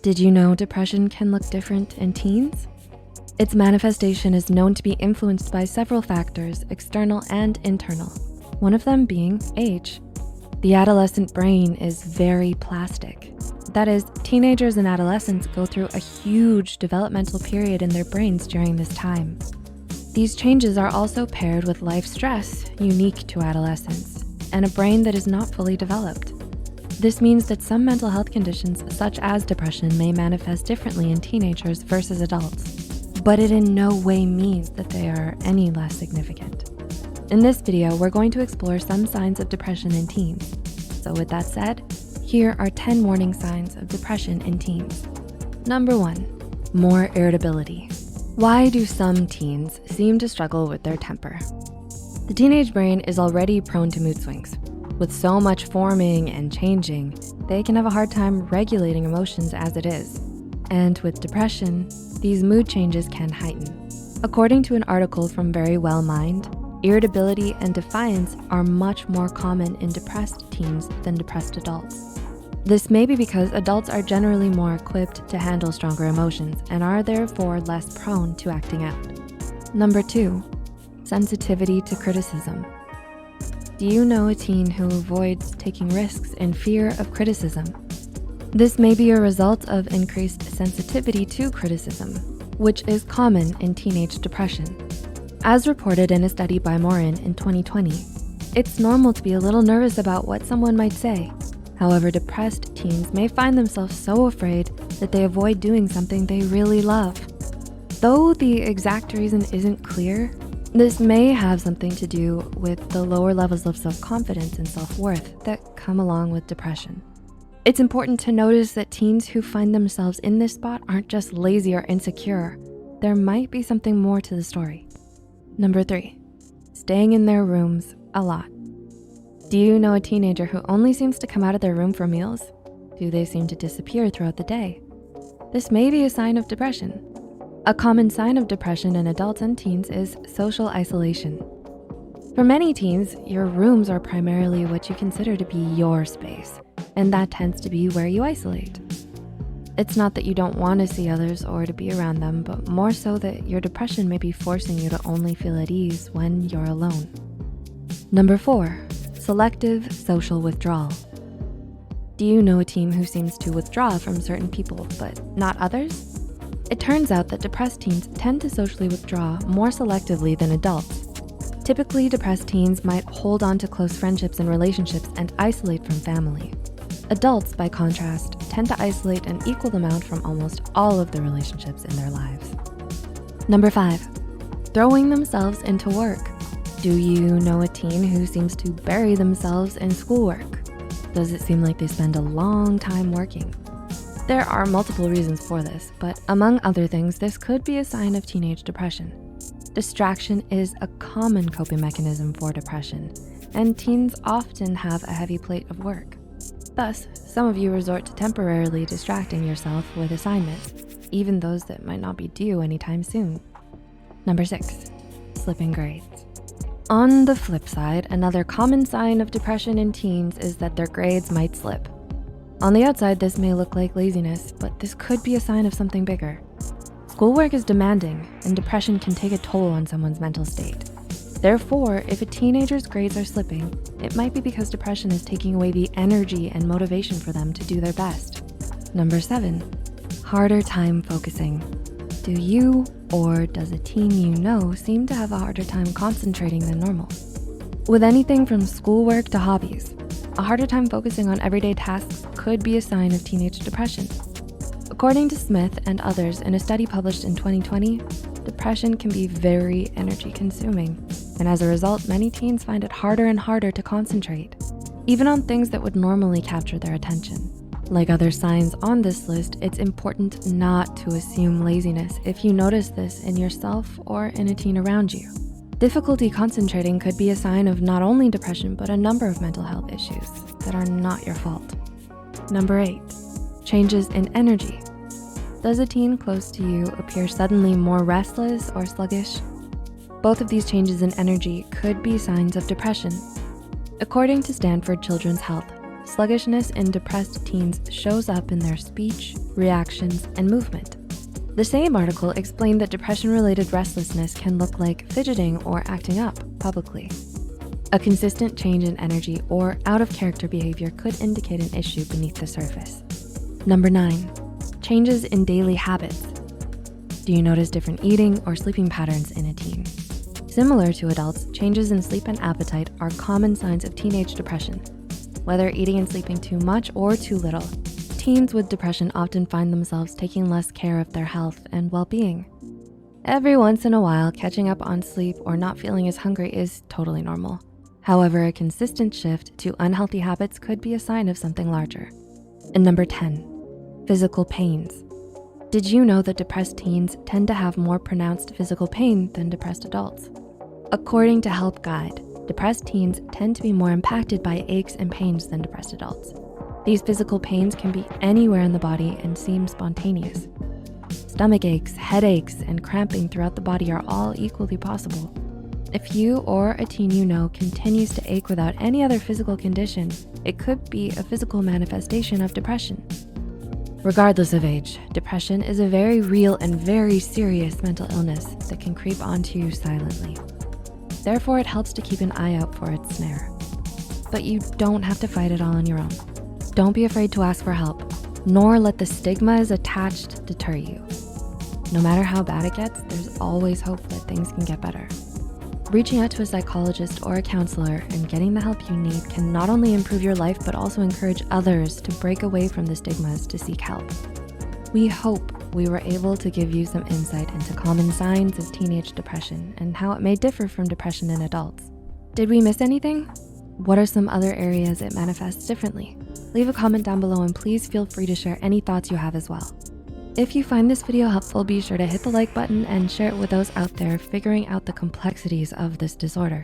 Did you know depression can look different in teens? Its manifestation is known to be influenced by several factors, external and internal, one of them being age. The adolescent brain is very plastic. That is, teenagers and adolescents go through a huge developmental period in their brains during this time. These changes are also paired with life stress unique to adolescence and a brain that is not fully developed. This means that some mental health conditions, such as depression, may manifest differently in teenagers versus adults, but it in no way means that they are any less significant. In this video, we're going to explore some signs of depression in teens. So with that said, here are 10 warning signs of depression in teens. Number 1, more irritability. Why do some teens seem to struggle with their temper? The teenage brain is already prone to mood swings. With so much forming and changing, they can have a hard time regulating emotions as it is. And with depression, these mood changes can heighten. According to an article from Very Well Mind, irritability and defiance are much more common in depressed teens than depressed adults. This may be because adults are generally more equipped to handle stronger emotions and are therefore less prone to acting out. Number 2, sensitivity to criticism. Do you know a teen who avoids taking risks in fear of criticism? This may be a result of increased sensitivity to criticism, which is common in teenage depression. As reported in a study by Morin in 2020, it's normal to be a little nervous about what someone might say. However, depressed teens may find themselves so afraid that they avoid doing something they really love. Though the exact reason isn't clear, this may have something to do with the lower levels of self-confidence and self-worth that come along with depression. It's important to notice that teens who find themselves in this spot aren't just lazy or insecure. There might be something more to the story. Number 3, staying in their rooms a lot. Do you know a teenager who only seems to come out of their room for meals? Do they seem to disappear throughout the day? This may be a sign of depression. A common sign of depression in adults and teens is social isolation. For many teens, your rooms are primarily what you consider to be your space, and that tends to be where you isolate. It's not that you don't want to see others or to be around them, but more so that your depression may be forcing you to only feel at ease when you're alone. Number 4, selective social withdrawal. Do you know a teen who seems to withdraw from certain people, but not others? It turns out that depressed teens tend to socially withdraw more selectively than adults. Typically, depressed teens might hold on to close friendships and relationships and isolate from family. Adults, by contrast, tend to isolate an equal amount from almost all of the relationships in their lives. Number 5, throwing themselves into work. Do you know a teen who seems to bury themselves in schoolwork? Does it seem like they spend a long time working? There are multiple reasons for this, but among other things, this could be a sign of teenage depression. Distraction is a common coping mechanism for depression, and teens often have a heavy plate of work. Thus, some of you resort to temporarily distracting yourself with assignments, even those that might not be due anytime soon. Number 6, slipping grades. On the flip side, another common sign of depression in teens is that their grades might slip. On the outside, this may look like laziness, but this could be a sign of something bigger. Schoolwork is demanding, and depression can take a toll on someone's mental state. Therefore, if a teenager's grades are slipping, it might be because depression is taking away the energy and motivation for them to do their best. Number 7, harder time focusing. Do you or does a teen you know seem to have a harder time concentrating than normal? With anything from schoolwork to hobbies, a harder time focusing on everyday tasks could be a sign of teenage depression. According to Smith and others in a study published in 2020, depression can be very energy consuming. And as a result, many teens find it harder and harder to concentrate, even on things that would normally capture their attention. Like other signs on this list, it's important not to assume laziness if you notice this in yourself or in a teen around you. Difficulty concentrating could be a sign of not only depression, but a number of mental health issues that are not your fault. Number 8, changes in energy. Does a teen close to you appear suddenly more restless or sluggish? Both of these changes in energy could be signs of depression. According to Stanford Children's Health, sluggishness in depressed teens shows up in their speech, reactions, and movement. The same article explained that depression-related restlessness can look like fidgeting or acting up publicly. A consistent change in energy or out-of-character behavior could indicate an issue beneath the surface. Number 9, changes in daily habits. Do you notice different eating or sleeping patterns in a teen? Similar to adults, changes in sleep and appetite are common signs of teenage depression. Whether eating and sleeping too much or too little, teens with depression often find themselves taking less care of their health and well-being. Every once in a while, catching up on sleep or not feeling as hungry is totally normal. However, a consistent shift to unhealthy habits could be a sign of something larger. And number 10, physical pains. Did you know that depressed teens tend to have more pronounced physical pain than depressed adults? According to Help Guide, depressed teens tend to be more impacted by aches and pains than depressed adults. These physical pains can be anywhere in the body and seem spontaneous. Stomach aches, headaches, and cramping throughout the body are all equally possible. If you or a teen you know continues to ache without any other physical condition, it could be a physical manifestation of depression. Regardless of age, depression is a very real and very serious mental illness that can creep onto you silently. Therefore, it helps to keep an eye out for its snare. But you don't have to fight it all on your own. Don't be afraid to ask for help, nor let the stigmas attached deter you. No matter how bad it gets, there's always hope that things can get better. Reaching out to a psychologist or a counselor and getting the help you need can not only improve your life, but also encourage others to break away from the stigmas to seek help. We hope we were able to give you some insight into common signs of teenage depression and how it may differ from depression in adults. Did we miss anything? What are some other areas it manifests differently? Leave a comment down below and please feel free to share any thoughts you have as well. If you find this video helpful, be sure to hit the like button and share it with those out there figuring out the complexities of this disorder.